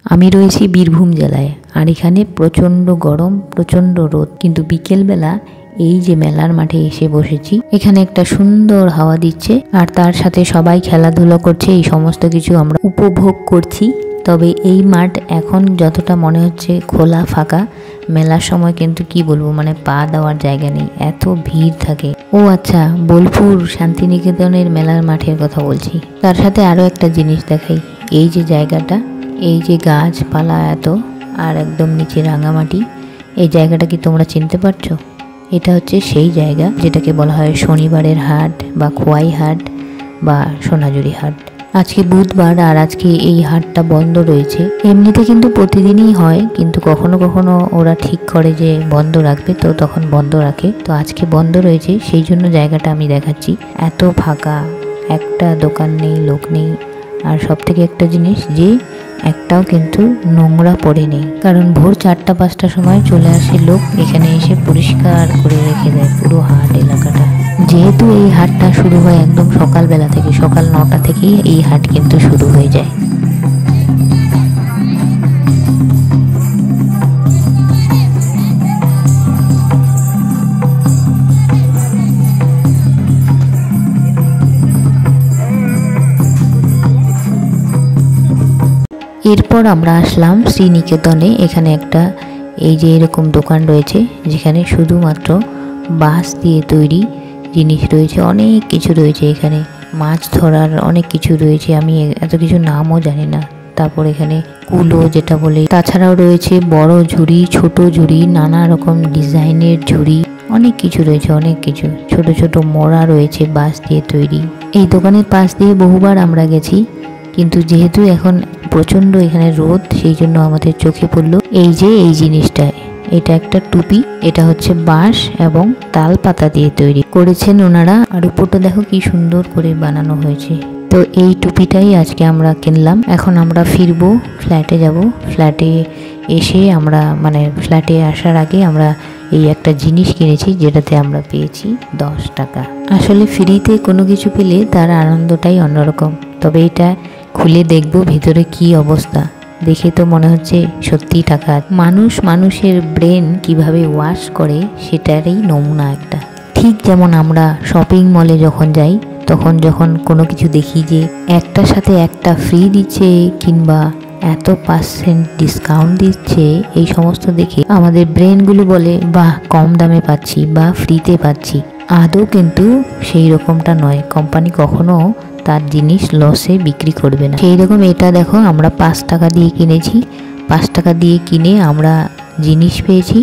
আমি রয়েছি বীরভূম জেলায়, আর এখানে প্রচণ্ড গরম, প্রচণ্ড রোদ, কিন্তু বিকেলবেলা এই যে মেলার মাঠে এসে বসেছি, এখানে একটা সুন্দর হাওয়া দিচ্ছে আর তার সাথে সবাই খেলাধুলো করছে। এই সমস্ত কিছু আমরা উপভোগ করছি। তবে এই মাঠ এখন যতটা মনে হচ্ছে খোলা ফাঁকা, মেলার সময় কিন্তু কি বলবো, মানে পা দেওয়ার জায়গা নেই, এত ভিড় থাকে। ও আচ্ছা, বোলপুর শান্তিনিকেতনের মেলার মাঠের কথা বলছি। তার সাথে আরও একটা জিনিস দেখাই, এই যে জায়গাটা, এই যে গাছপালা এত, আর একদম নিচে রাঙামাটি, এই জায়গাটা কি তোমরা চিনতে পারছো? এটা হচ্ছে সেই জায়গা যেটাকে বলা হয় শনিবারের হাট বা খোয়াই হাট বা সোনাঝুরি হাট। আজকে বুধবার আর আজকে এই হাটটা বন্ধ রয়েছে। এমনিতে কিন্তু প্রতিদিনই হয়, কিন্তু কখনো কখনো ওরা ঠিক করে যে বন্ধ রাখবে, তো তখন বন্ধ রাখে। তো আজকে বন্ধ রয়েছে, সেই জন্য জায়গাটা আমি দেখাচ্ছি। এত ফাঁকা, একটা দোকান নেই, লোক নেই। আর সব থেকে একটা জিনিস, যে একটাও কিন্তু নোংরা পড়ে নেই, কারণ ভোর 4টা-5টার সময় চলে আসে লোক, এখানে এসে পরিষ্কার করে রেখে দেয় পুরো হাট এলাকাটা। যেহেতু এই হাটটা শুরু হয় একদম সকালবেলা থেকে, সকাল 9টা থেকেই এই হাট কিন্তু শুরু হয়ে যায়। এরপর আমরা আসলাম শ্রীনিকেতনে। এখানে একটা এই যে এরকম দোকান রয়েছে, যেখানে শুধুমাত্র বাঁশ দিয়ে তৈরি জিনিস রয়েছে, অনেক কিছু রয়েছে এখানে। মাছ ধরার অনেক কিছু রয়েছে, আমি এত কিছু নামও জানি না। তারপর এখানে কুলো যেটা বলে, তাছাড়াও রয়েছে বড় ঝুড়ি, ছোট ঝুড়ি, নানা রকম ডিজাইনের ঝুড়ি, অনেক কিছু রয়েছে, অনেক কিছু। ছোট ছোট মোড়া রয়েছে বাঁশ দিয়ে তৈরি। এই দোকানের পাশ দিয়ে বহুবার আমরা গেছি, কিন্তু যেহেতু এখন প্রচণ্ড এখানে রোদ, সেই জন্য আমাদের চোখে পড়লো এই যে এই জিনিসটা। এটা একটা টুপি, এটা হচ্ছে বাঁশ এবং তাল পাতা দিয়ে তৈরি করেছেন ওনারা, আর উপরটা দেখো কি সুন্দর করে বানানো হয়েছে। তো এই টুপিটাই আজকে আমরা কিনলাম। এখন আমরা ফিরবো, ফ্ল্যাটে যাব। ফ্ল্যাটে এসে আমরা, মানে ফ্ল্যাটে আসার আগে আমরা এই একটা জিনিস কিনেছি, যেটাতে আমরা পেয়েছি 10 টাকা। আসলে ফ্রিতে কোনো কিছু পেলে তার আনন্দটাই অন্যরকম। তবে এটা খুলে দেখবো ভিতরে কি অবস্থা, দেখে তো মনে হচ্ছে সত্যি টাকা। মানুষের ব্রেন কিভাবে ওয়াশ করে সেটারই নমুনা একটা। ঠিক যেমন আমরা শপিং মলে যখন যাই, তখন যখন কোনো কিছু দেখি যে একটার সাথে একটা ফ্রি দিচ্ছে কিংবা এত % ডিসকাউন্ট দিচ্ছে, এই সমস্ত দেখে আমাদের ব্রেনগুলো বলে বাহ, কম দামে পাচ্ছি বা ফ্রিতে পাচ্ছি। আদৌ কিন্তু সেই রকমটা নয়, কোম্পানি কখনো তার জিনিস লসে বিক্রি করবে না। সেই রকম এটা দেখো, আমরা 5 টাকা দিয়ে কিনেছি। 5 টাকা দিয়ে কিনে আমরা জিনিস পেয়েছি,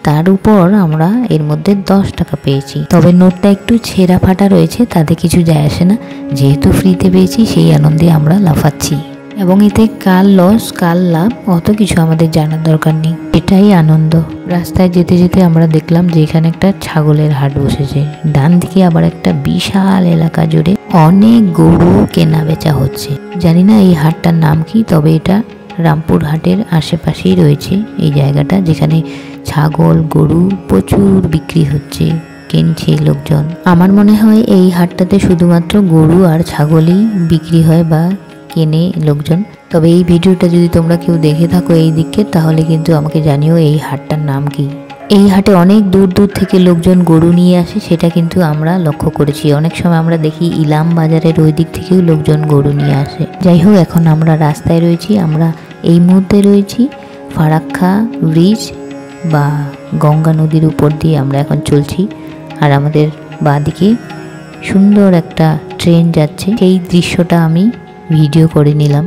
তার উপর আমরা এর মধ্যে 10 টাকা পেয়েছি। তবে নোটটা একটু ছেঁড়া ফাটা রয়েছে, তাতে কিছু যায় আসে না, যেহেতু ফ্রিতে পেয়েছি সেই আনন্দে আমরা লাফাচ্ছি। এবং এতে কার লস কার লাভ অত কিছু আমাদের জানার দরকার নেই, এটাই আনন্দ। রাস্তায় যেতে যেতে আমরা দেখলাম যে এখানে একটা ছাগলের হাট বসেছে। ডান দিকে আবার একটা বিশাল এলাকা জুড়ে অনেক গরু কেনা বেচা হচ্ছে। জানি না এই হাটটার নাম কি, তবে এটা রামপুর হাটের আশেপাশেই রয়েছে এই জায়গাটা, যেখানে ছাগল গরু প্রচুর বিক্রি হচ্ছে, কিনছে লোকজন। আমার মনে হয় এই হাটটাতে শুধুমাত্র গরু আর ছাগলই বিক্রি হয় বা কেনে লোকজন। তবে এই ভিডিওটা যদি তোমরা কেউ দেখে থাকো এই দিকে, তাহলে কিন্তু আমাকে জানিও এই হাটটার নাম কি। এই হাটে অনেক দূর দূর থেকে লোকজন গরু নিয়ে আসে, সেটা কিন্তু আমরা লক্ষ্য করেছি। অনেক সময় আমরা দেখি ইলাম বাজারের ওই দিক থেকেও লোকজন গরু নিয়ে আসে। যাই হোক, এখন আমরা রাস্তায় রয়েছি। আমরা এই মুহূর্তে রয়েছি ফারাক্কা ব্রিজ বা গঙ্গা নদীর উপর দিয়ে আমরা এখন চলছি, আর আমাদের বাঁদিকে সুন্দর একটা ট্রেন যাচ্ছে। সেই দৃশ্যটা আমি ভিডিও করে নিলাম।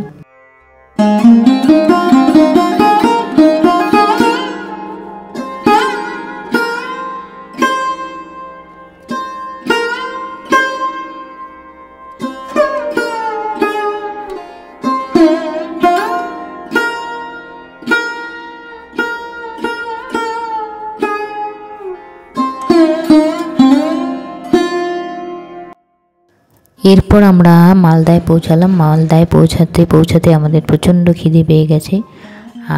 এরপর আমরা মালদায় পৌঁছালাম। মালদায় পৌঁছাতে আমাদের প্রচণ্ড খিদে পেয়ে গেছে,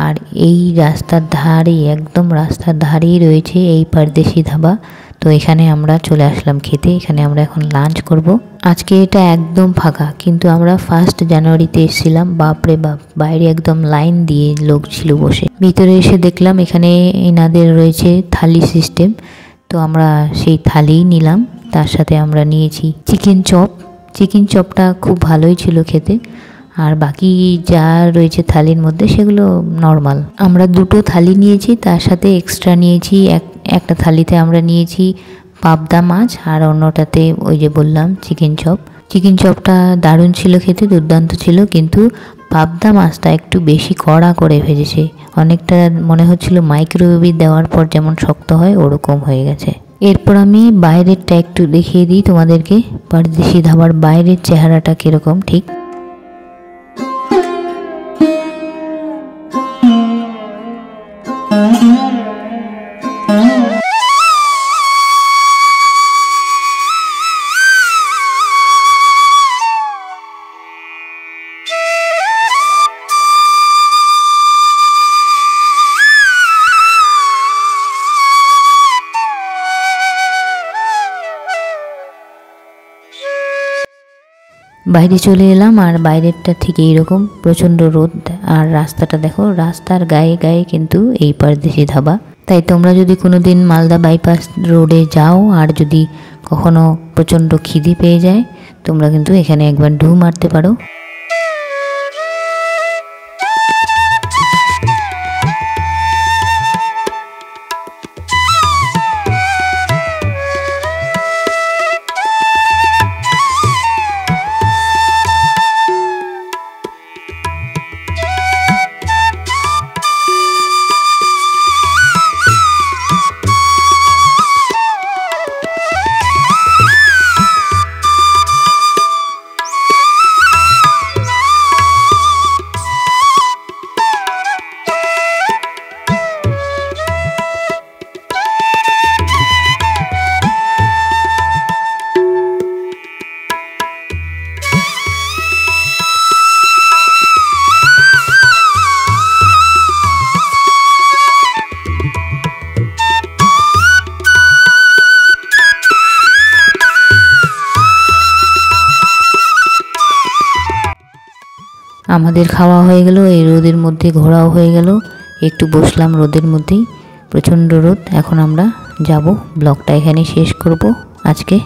আর এই রাস্তার ধারেই, একদম রাস্তার ধারেই রয়েছে এই পারদেশি ধাবা। তো এখানে আমরা চলে আসলাম খেতে। এখানে আমরা এখন লাঞ্চ করব। আজকে এটা একদম ফাঁকা, কিন্তু আমরা 1 জানুয়ারিতে এসেছিলাম। বাপরে বাপ, বাইরে একদম লাইন দিয়ে লোক ছিল বসে। ভিতরে এসে দেখলাম এখানে এনাদের রয়েছে থালি সিস্টেম, তো আমরা সেই থালি নিলাম। তার সাথে আমরা নিয়েছি চিকেন চপ। চিকেন চপটা খুব ভালোই ছিল খেতে, আর বাকি যা রয়েছে থালির মধ্যে সেগুলো নর্মাল। আমরা 2টো থালি নিয়েছি, তার সাথে এক্সট্রা নিয়েছি একটা থালিতে আমরা নিয়েছি পাবদা মাছ, আর অন্যটাতে ওই যে বললাম চিকেন চপ। চিকেন চপটা দারুণ ছিল খেতে, দুর্দান্ত ছিল, কিন্তু পাবদা মাছটা একটু বেশি কড়া করে ভেজেছে। অনেকটা মনে হচ্ছিল মাইক্রোওয়েভে দেওয়ার পর যেমন শক্ত হয় ওরকম হয়ে গেছে। এরপর আমি বাইরেরটা একটু দেখিয়ে দিই তোমাদেরকে, পরদেশি ধাবার বাইরের চেহারাটা কীরকম ঠিক। বাইরে চলে এলাম, আর বাইরেরটা ঠিক এইরকম, প্রচণ্ড রোদ। আর রাস্তাটা দেখো, রাস্তার গায়ে গায়ে কিন্তু এই পরদেশি ধাবা। তাই তোমরা যদি কোনো দিন মালদা বাইপাস রোডে যাও, আর যদি কখনো প্রচণ্ড খিদে পেয়ে যায়, তোমরা কিন্তু এখানে একবার ঢু মারতে পারো। আমাদের খাওয়া হয়ে গেল, এই রোদের মধ্যে ঘোরাও হয়ে গেল। একটু বসলাম রোদের মধ্যেই, প্রচণ্ড রোদ। এখন আমরা যাব, ব্লগটা এখানে শেষ করব আজকে।